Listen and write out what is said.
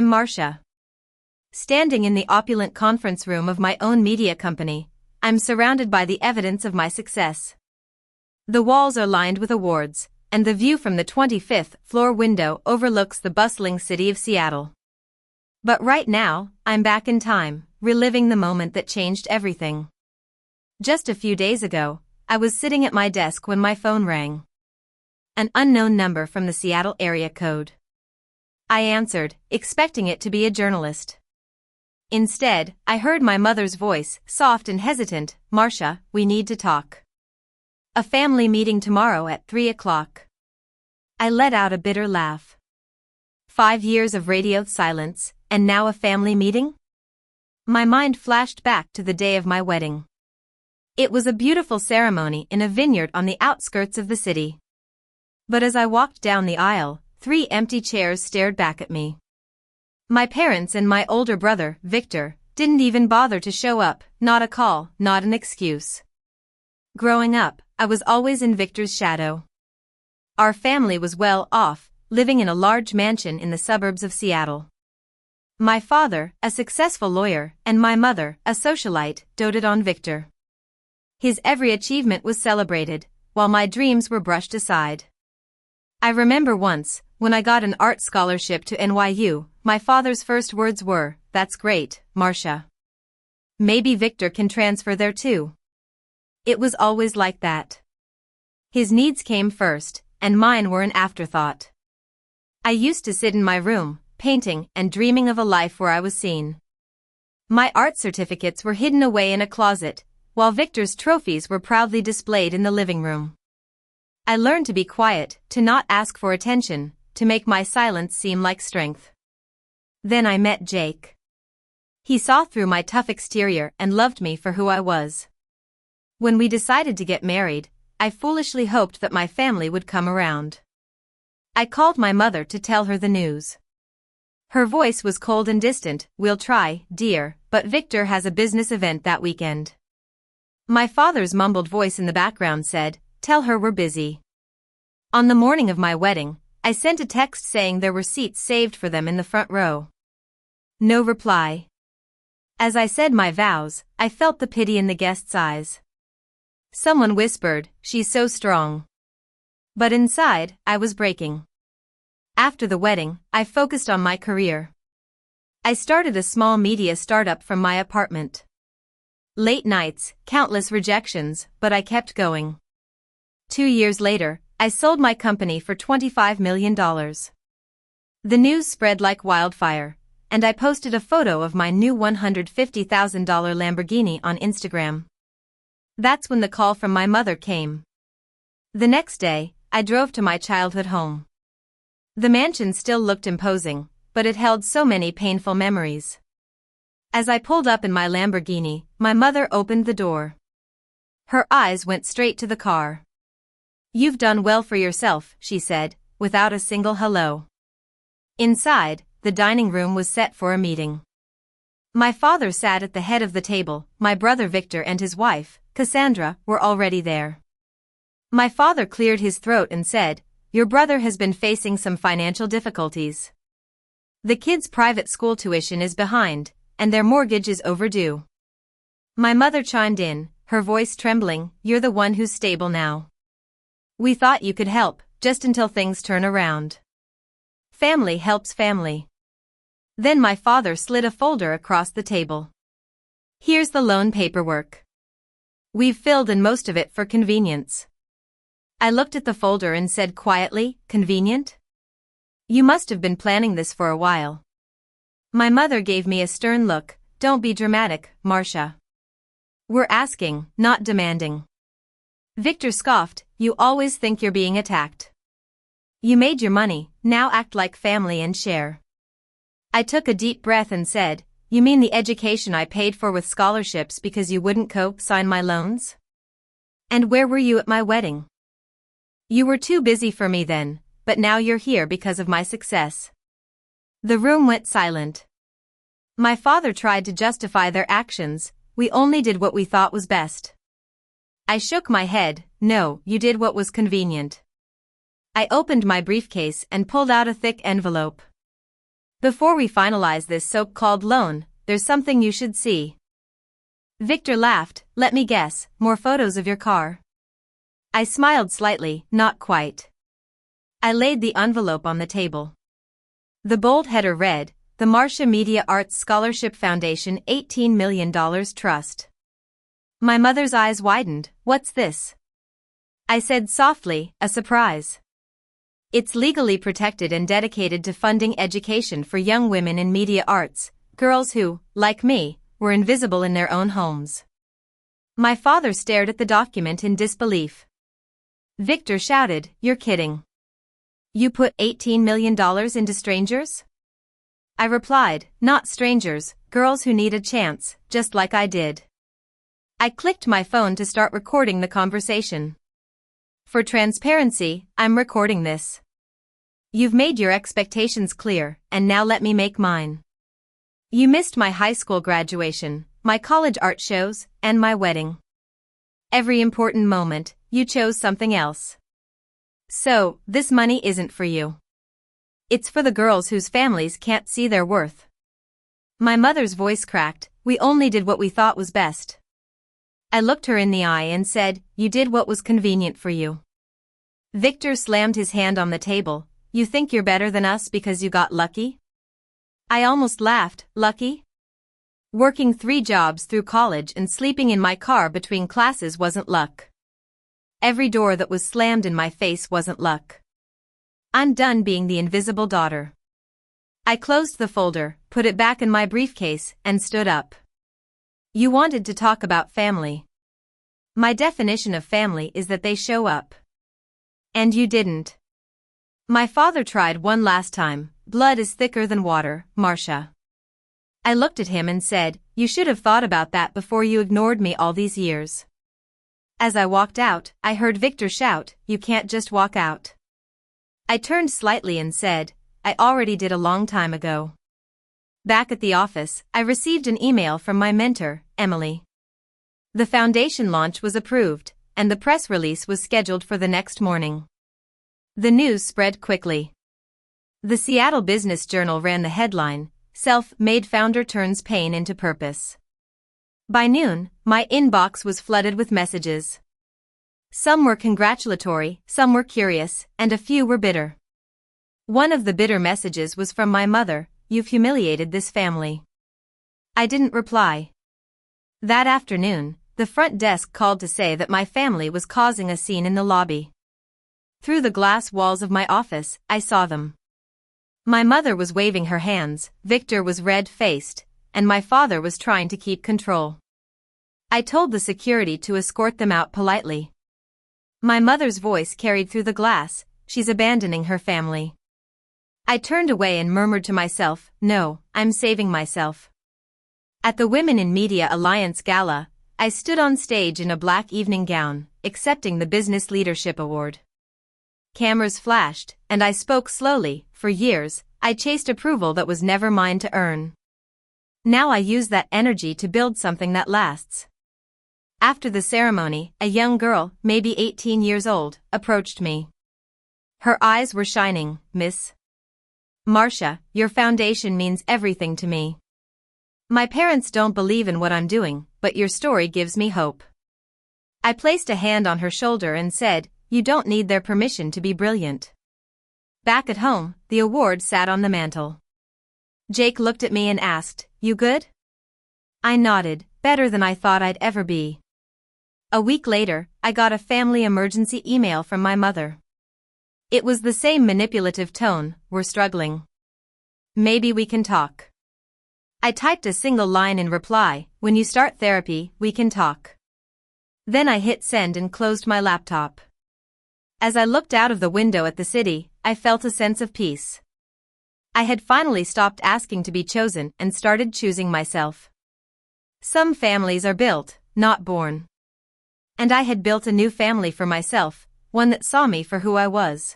I'm Marcia. Standing in the opulent conference room of my own media company, I'm surrounded by the evidence of my success. The walls are lined with awards, and the view from the 25th floor window overlooks the bustling city of Seattle. But right now, I'm back in time, reliving the moment that changed everything. Just a few days ago, I was sitting at my desk when my phone rang. An unknown number from the Seattle area code. I answered, expecting it to be a journalist. Instead, I heard my mother's voice, soft and hesitant. "Marcia, we need to talk. A family meeting tomorrow at 3 o'clock. I let out a bitter laugh. 5 years of radio silence, and now a family meeting? My mind flashed back to the day of my wedding. It was a beautiful ceremony in a vineyard on the outskirts of the city. But as I walked down the aisle, 3 empty chairs stared back at me. My parents and my older brother, Victor, didn't even bother to show up, not a call, not an excuse. Growing up, I was always in Victor's shadow. Our family was well off, living in a large mansion in the suburbs of Seattle. My father, a successful lawyer, and my mother, a socialite, doted on Victor. His every achievement was celebrated, while my dreams were brushed aside. I remember once, when I got an art scholarship to NYU, my father's first words were, "That's great, Marcia. Maybe Victor can transfer there too." It was always like that. His needs came first, and mine were an afterthought. I used to sit in my room, painting and dreaming of a life where I was seen. My art certificates were hidden away in a closet, while Victor's trophies were proudly displayed in the living room. I learned to be quiet, to not ask for attention, to make my silence seem like strength. Then I met Jake. He saw through my tough exterior and loved me for who I was. When we decided to get married, I foolishly hoped that my family would come around. I called my mother to tell her the news. Her voice was cold and distant. "We'll try, dear, but Victor has a business event that weekend." My father's mumbled voice in the background said, "Tell her we're busy." On the morning of my wedding, I sent a text saying there were seats saved for them in the front row. No reply. As I said my vows, I felt the pity in the guests' eyes. Someone whispered, "She's so strong." But inside, I was breaking. After the wedding, I focused on my career. I started a small media startup from my apartment. Late nights, countless rejections, but I kept going. 2 years later, I sold my company for $25 million. The news spread like wildfire, and I posted a photo of my new $150,000 Lamborghini on Instagram. That's when the call from my mother came. The next day, I drove to my childhood home. The mansion still looked imposing, but it held so many painful memories. As I pulled up in my Lamborghini, my mother opened the door. Her eyes went straight to the car. "You've done well for yourself," she said, without a single hello. Inside, the dining room was set for a meeting. My father sat at the head of the table, my brother Victor and his wife, Cassandra, were already there. My father cleared his throat and said, "Your brother has been facing some financial difficulties. The kids' private school tuition is behind, and their mortgage is overdue." My mother chimed in, her voice trembling, "You're the one who's stable now. We thought you could help, just until things turn around. Family helps family." Then my father slid a folder across the table. "Here's the loan paperwork. We've filled in most of it for convenience." I looked at the folder and said quietly, "Convenient? You must have been planning this for a while." My mother gave me a stern look. "Don't be dramatic, Marcia. We're asking, not demanding." Victor scoffed, "You always think you're being attacked. You made your money, now act like family and share." I took a deep breath and said, "You mean the education I paid for with scholarships because you wouldn't co-sign my loans? And where were you at my wedding? You were too busy for me then, but now you're here because of my success." The room went silent. My father tried to justify their actions. "We only did what we thought was best." I shook my head. "No, you did what was convenient." I opened my briefcase and pulled out a thick envelope. Before we finalize this so-called loan, there's something you should see. Victor laughed. Let me guess, more photos of your car. I smiled slightly, not quite. I laid the envelope on the table. The bold header read, The Marcia Media Arts Scholarship Foundation $18 million Trust. My mother's eyes widened. What's this? I said softly, a surprise. It's legally protected and dedicated to funding education for young women in media arts, girls who, like me, were invisible in their own homes. My father stared at the document in disbelief. Victor shouted, You're kidding. You put $18 million into strangers? I replied, Not strangers, girls who need a chance, just like I did. I clicked my phone to start recording the conversation. For transparency, I'm recording this. You've made your expectations clear, and now let me make mine. You missed my high school graduation, my college art shows, and my wedding. Every important moment, you chose something else. So, this money isn't for you. It's for the girls whose families can't see their worth. My mother's voice cracked. We only did what we thought was best. I looked her in the eye and said, You did what was convenient for you. Victor slammed his hand on the table. You think you're better than us because you got lucky? I almost laughed. Lucky? Working 3 jobs through college and sleeping in my car between classes wasn't luck. Every door that was slammed in my face wasn't luck. I'm done being the invisible daughter. I closed the folder, put it back in my briefcase, and stood up. You wanted to talk about family. My definition of family is that they show up. And you didn't. My father tried one last time. Blood is thicker than water, Marcia. I looked at him and said, You should have thought about that before you ignored me all these years. As I walked out, I heard Victor shout, You can't just walk out. I turned slightly and said, I already did a long time ago. Back at the office, I received an email from my mentor, Emily. The foundation launch was approved, and the press release was scheduled for the next morning. The news spread quickly. The Seattle Business Journal ran the headline, Self-Made Founder Turns Pain into Purpose. By noon, my inbox was flooded with messages. Some were congratulatory, some were curious, and a few were bitter. One of the bitter messages was from my mother, You've humiliated this family. I didn't reply. That afternoon, the front desk called to say that my family was causing a scene in the lobby. Through the glass walls of my office, I saw them. My mother was waving her hands, Victor was red-faced, and my father was trying to keep control. I told the security to escort them out politely. My mother's voice carried through the glass, She's abandoning her family. I turned away and murmured to myself, No, I'm saving myself. At the Women in Media Alliance Gala, I stood on stage in a black evening gown, accepting the Business Leadership Award. Cameras flashed, and I spoke slowly. For years, I chased approval that was never mine to earn. Now I use that energy to build something that lasts. After the ceremony, a young girl, maybe 18 years old, approached me. Her eyes were shining. Miss Marcia, your foundation means everything to me. My parents don't believe in what I'm doing, but your story gives me hope. I placed a hand on her shoulder and said, You don't need their permission to be brilliant. Back at home, the award sat on the mantel. Jake looked at me and asked, You good? I nodded, better than I thought I'd ever be. A week later, I got a family emergency email from my mother. It was the same manipulative tone, We're struggling. Maybe we can talk. I typed a single line in reply, When you start therapy, we can talk. Then I hit send and closed my laptop. As I looked out of the window at the city, I felt a sense of peace. I had finally stopped asking to be chosen and started choosing myself. Some families are built, not born. And I had built a new family for myself, one that saw me for who I was.